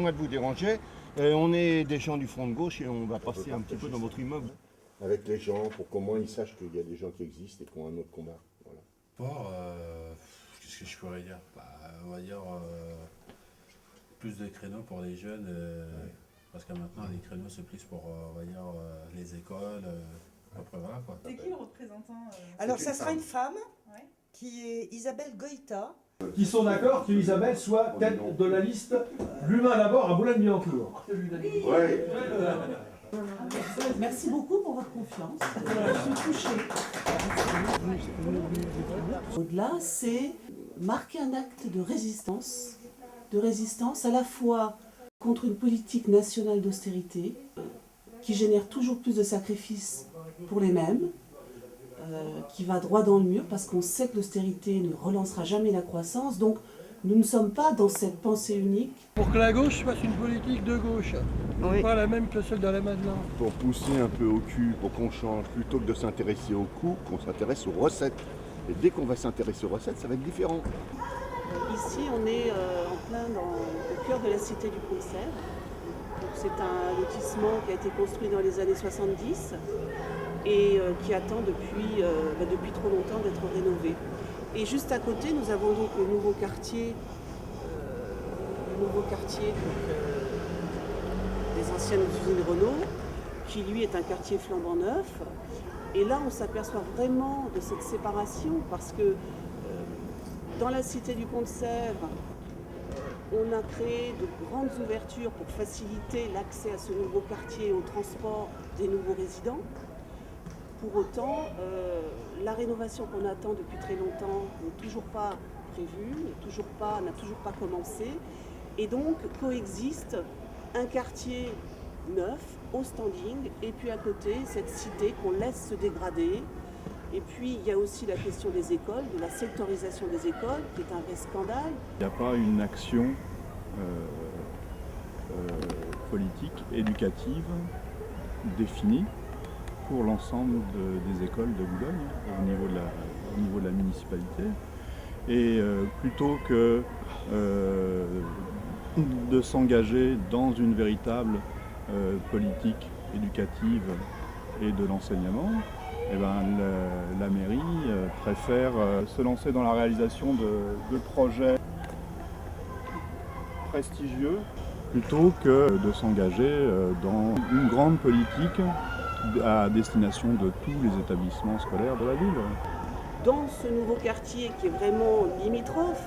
excusez-moi de vous déranger. On est des gens du front de gauche et on va passer un petit peu dans votre immeuble. Avec les gens, pour qu'au moins ils sachent qu'il y a des gens qui existent et qui ont un autre combat. Voilà. Qu'est-ce que je pourrais dire? On va dire plus de créneaux pour les jeunes, parce que maintenant les créneaux c'est plus pour on va dire, les écoles. Après, voilà, quoi. C'est qui le représentant Alors ça sera une femme Ouais. qui est Isabelle Goïta. Qui sont d'accord qu'Isabelle soit tête de la liste L'humain d'abord à Boulogne-Billancourt. Ouais. Merci beaucoup pour votre confiance. Je suis touchée. Au-delà, c'est marquer un acte de résistance à la fois contre une politique nationale d'austérité qui génère toujours plus de sacrifices pour les mêmes, qui va droit dans le mur parce qu'on sait que l'austérité ne relancera jamais la croissance. Donc nous ne sommes pas dans cette pensée unique. Pour que la gauche fasse une politique de gauche, Oui. pas la même que celle de la Madeleine. Pour pousser un peu au cul, pour qu'on change, plutôt que de s'intéresser au coût, qu'on s'intéresse aux recettes. Et dès qu'on va s'intéresser aux recettes, ça va être différent. Ici, on est en plein au cœur de la cité du Pont-de-Sèvres. C'est un lotissement qui a été construit dans les années 70 et qui attend depuis trop longtemps d'être rénové. Et juste à côté, nous avons donc le nouveau quartier des anciennes usines Renault, qui lui est un quartier flambant neuf. Et là, on s'aperçoit vraiment de cette séparation parce que dans la cité du Pont-de-Sèvres, on a créé de grandes ouvertures pour faciliter l'accès à ce nouveau quartier au transport des nouveaux résidents. Pour autant, la rénovation qu'on attend depuis très longtemps n'est toujours pas prévue, n'a toujours pas commencé. Et donc coexiste un quartier neuf, au standing, et puis à côté, cette cité qu'on laisse se dégrader. Et puis il y a aussi la question des écoles, de la sectorisation des écoles, qui est un vrai scandale. Il n'y a pas une action politique, éducative, définie pour l'ensemble des écoles de Boulogne au niveau de la municipalité. Et plutôt que de s'engager dans une véritable politique éducative et de l'enseignement, eh ben, la mairie préfère se lancer dans la réalisation de projets prestigieux plutôt que de s'engager dans une grande politique à destination de tous les établissements scolaires de la ville. Dans ce nouveau quartier qui est vraiment limitrophe,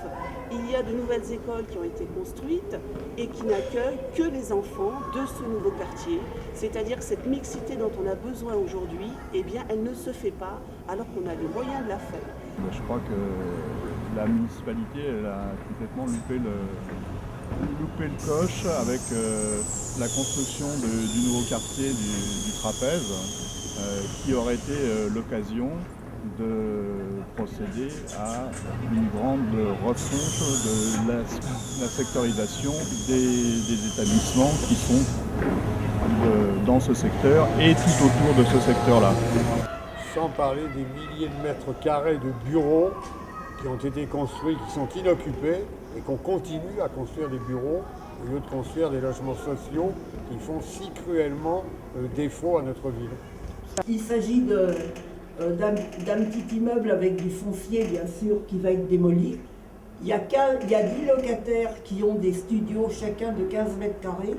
il y a de nouvelles écoles qui ont été construites et qui n'accueillent que les enfants de ce nouveau quartier. C'est-à-dire que cette mixité dont on a besoin aujourd'hui, eh bien, elle ne se fait pas alors qu'on a les moyens de la faire. Je crois que la municipalité elle a complètement loupé le coche avec la construction du nouveau quartier du Trapèze, qui aurait été l'occasion de procéder à une grande refonte de la sectorisation des établissements qui sont dans ce secteur et tout autour de ce secteur-là. Sans parler des milliers de mètres carrés de bureaux qui ont été construits, qui sont inoccupés et qu'on continue à construire des bureaux au lieu de construire des logements sociaux qui font si cruellement défaut à notre ville. Il s'agit d'un petit immeuble avec du foncier, bien sûr, qui va être démoli. Il y a 10 locataires qui ont des studios, chacun de 15 mètres carrés,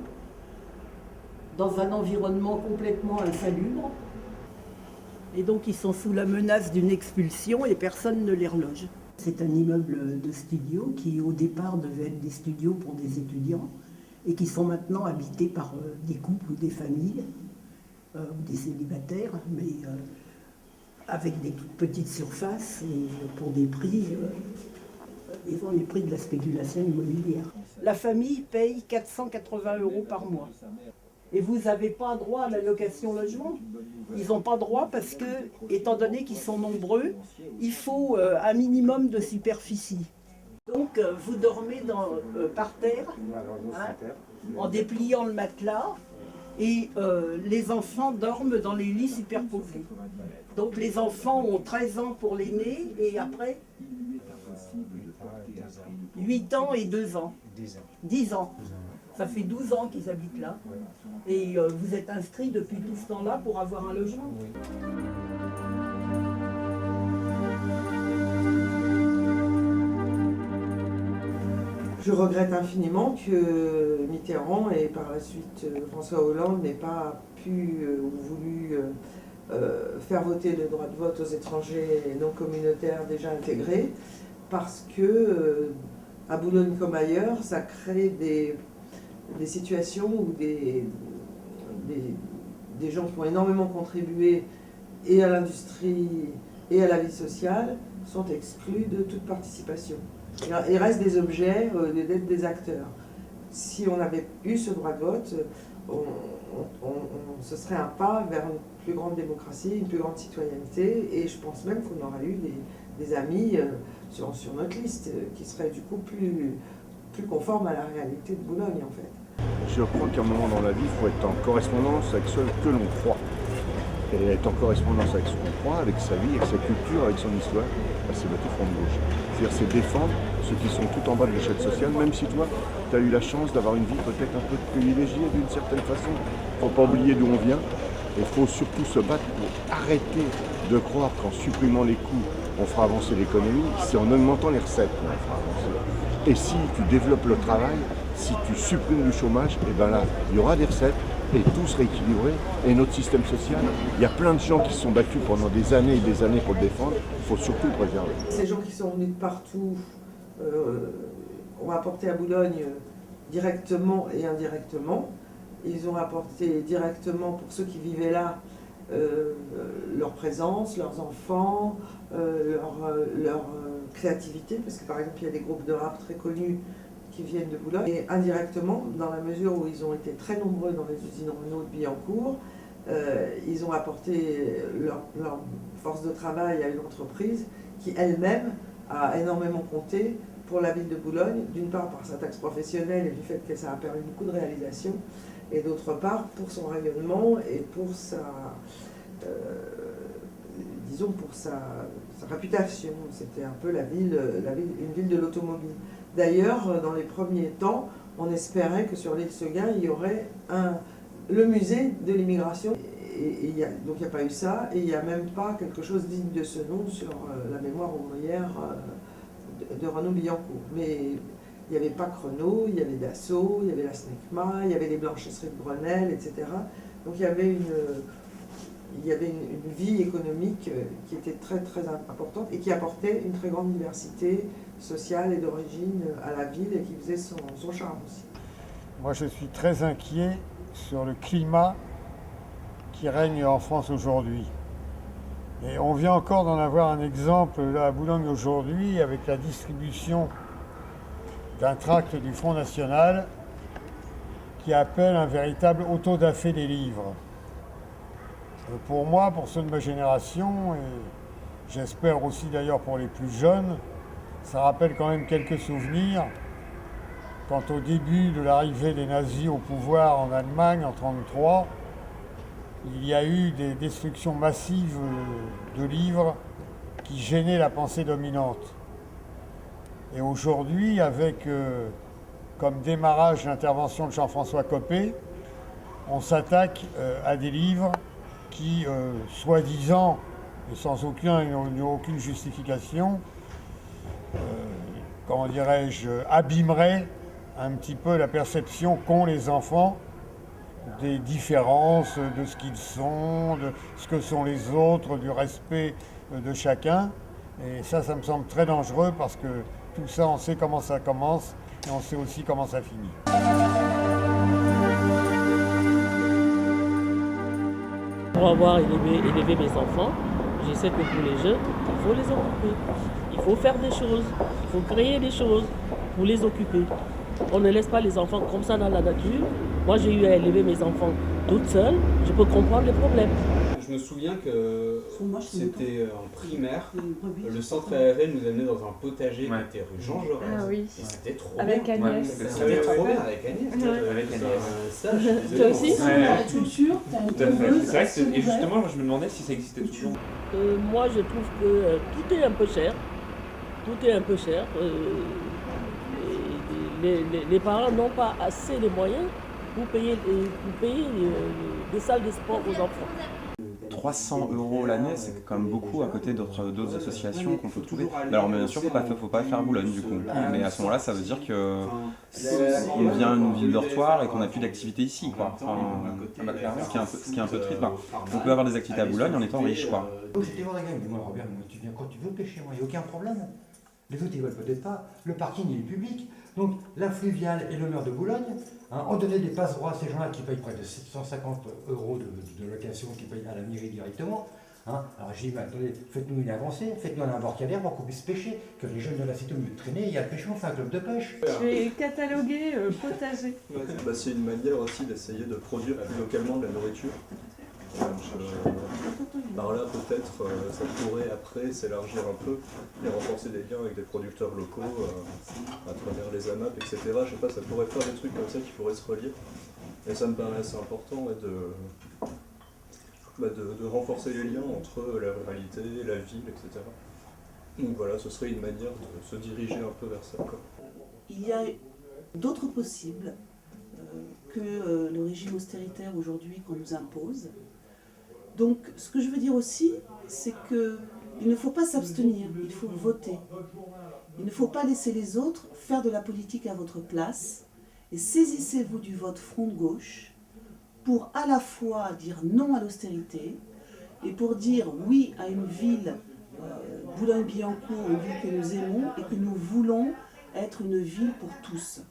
dans un environnement complètement insalubre. Et donc, ils sont sous la menace d'une expulsion et personne ne les reloge. C'est un immeuble de studio qui, au départ, devait être des studios pour des étudiants et qui sont maintenant habités par des couples ou des familles, ou des célibataires, mais avec des toutes petites surfaces et pour des prix, ils ont les prix de la spéculation immobilière. La famille paye 480 € par mois. Et vous n'avez pas droit à la location logement. Ils n'ont pas droit parce que, étant donné qu'ils sont nombreux, il faut un minimum de superficie. Donc vous dormez par terre, hein, en dépliant le matelas, et les enfants dorment dans les lits superposés. Donc les enfants ont 13 ans pour l'aîné et après 8 ans et 2 ans. 10 ans. Ça fait 12 ans qu'ils habitent là. Et vous êtes inscrits depuis tout ce temps-là pour avoir un logement. Je regrette infiniment que Mitterrand et par la suite François Hollande n'aient pas pu ou voulu faire voter le droit de vote aux étrangers non communautaires déjà intégrés, parce que à Boulogne comme ailleurs, ça crée des situations où des gens qui ont énormément contribué et à l'industrie et à la vie sociale sont exclus de toute participation. Il reste des objets d'être des acteurs. Si on avait eu ce droit de vote, ce serait un pas vers une plus grande démocratie, une plus grande citoyenneté, et je pense même qu'on aurait eu des amis sur notre liste qui seraient du coup plus conformes à la réalité de Boulogne en fait. Je crois qu'à un moment dans la vie, il faut être en correspondance avec ce que l'on croit. Et être en correspondance avec ce qu'on croit, avec sa vie, avec sa culture, avec son histoire, c'est voter Front de Gauche. C'est-à-dire c'est défendre ceux qui sont tout en bas de l'échelle sociale, même si toi, tu as eu la chance d'avoir une vie peut-être un peu privilégiée d'une certaine façon. Il ne faut pas oublier d'où on vient. Il faut surtout se battre pour arrêter de croire qu'en supprimant les coûts, on fera avancer l'économie. C'est en augmentant les recettes qu'on fera avancer. Et si tu développes le travail, si tu supprimes le chômage, et ben là, il y aura des recettes et tout sera équilibré. Et notre système social, il y a plein de gens qui se sont battus pendant des années et des années pour le défendre. Il faut surtout le préserver. Ces gens qui sont venus de partout ont apporté à Boulogne directement et indirectement. Ils ont apporté directement pour ceux qui vivaient là leur présence, leurs enfants, leur créativité, parce que par exemple il y a des groupes de rap très connus qui viennent de Boulogne, et indirectement, dans la mesure où ils ont été très nombreux dans les usines Renault de Billancourt, ils ont apporté leur force de travail à une entreprise qui elle-même a énormément compté pour la ville de Boulogne, d'une part par sa taxe professionnelle et du fait que ça a permis beaucoup de réalisations, et d'autre part pour son rayonnement et pour sa réputation. C'était un peu une ville de l'automobile. D'ailleurs, dans les premiers temps, on espérait que sur l'île Seguin, il y aurait le musée de l'immigration. Donc il n'y a pas eu ça, et il n'y a même pas quelque chose digne de ce nom sur la mémoire ouvrière de Renault-Billancourt. Mais il n'y avait pas que Renault, il y avait Dassault, il y avait la SNECMA, il y avait les blanchisseries de Grenelle, etc. Donc il y avait une vie économique qui était très très importante et qui apportait une très grande diversité sociale et d'origine à la ville et qui faisait son charme aussi. Moi je suis très inquiet sur le climat qui règne en France aujourd'hui. Et on vient encore d'en avoir un exemple là à Boulogne aujourd'hui avec la distribution d'un tract du Front National qui appelle un véritable autodafé des livres. Pour moi, pour ceux de ma génération, et j'espère aussi d'ailleurs pour les plus jeunes, ça rappelle quand même quelques souvenirs quand au début de l'arrivée des nazis au pouvoir en Allemagne en 1933, il y a eu des destructions massives de livres qui gênaient la pensée dominante. Et aujourd'hui, avec comme démarrage l'intervention de Jean-François Copé, on s'attaque à des livres qui, soi-disant, et sans aucune justification, comment dirais-je, abîmeraient un petit peu la perception qu'ont les enfants des différences, de ce qu'ils sont, de ce que sont les autres, du respect de chacun. Et ça me semble très dangereux parce que tout ça, on sait comment ça commence et on sait aussi comment ça finit. Pour avoir élevé mes enfants, je sais que pour les jeunes, il faut les occuper. Il faut faire des choses, il faut créer des choses pour les occuper. On ne laisse pas les enfants comme ça dans la nature. Moi, j'ai eu à élever mes enfants toute seule. Je peux comprendre les problèmes. Je me souviens que c'était en primaire, le centre aéré nous amenait dans un potager qui était rue Jean Jaurès. Ah oui. Et c'était trop avec bien. Agnès. C'était trop bien avec Agnès. Avec Agnès. Toi aussi, la culture, tout à fait. C'est vrai que et justement, moi, je me demandais si ça existait toujours. Moi, je trouve que tout est un peu cher. Tout est un peu cher. les parents n'ont pas assez les moyens pour payer des salles de sport aux enfants. 300 € l'année, c'est quand même beaucoup à côté d'autres associations qu'on peut trouver. Alors bien sûr, faut pas faire Boulogne du coup. Mais à ce moment-là, ça veut dire que on devient une ville dortoir et qu'on n'a plus d'activité ici, quoi. Ce qui est un peu triste. On peut avoir des activités à Boulogne en étant riche, quoi. J'étais voir la gamme, moi Robert, tu viens quand tu veux pêcher, moi, il n'y a aucun problème. Les autres, ils veulent peut-être pas. Le parking, il est public. Donc, la fluviale et le maire de Boulogne ont donné des passe-droits à ces gens-là qui payent près de 750 € de location, qui payent à la mairie directement. Alors j'ai dit, mais attendez, faites-nous une avancée, faites-nous un embarcadère pour qu'on puisse pêcher, que les jeunes de la cité au lieu de traîner, il y a le pêcheur, on fait un club de pêche. Je vais cataloguer potager. C'est une manière aussi d'essayer de produire plus localement de la nourriture. Par là, peut-être, ça pourrait après s'élargir un peu et renforcer des liens avec des producteurs locaux à travers les AMAP, etc. Je sais pas, ça pourrait faire des trucs comme ça qui pourraient se relier. Et ça me paraît assez important de renforcer les liens entre la ruralité, la ville, etc. Donc voilà, ce serait une manière de se diriger un peu vers ça, quoi. Il y a d'autres possibles que le régime austéritaire aujourd'hui qu'on nous impose. Donc, ce que je veux dire aussi, c'est qu'il ne faut pas s'abstenir, il faut voter. Il ne faut pas laisser les autres faire de la politique à votre place. Et saisissez-vous du vote front de gauche pour à la fois dire non à l'austérité et pour dire oui à une ville, Boulogne-Billancourt, une ville que nous aimons et que nous voulons être une ville pour tous.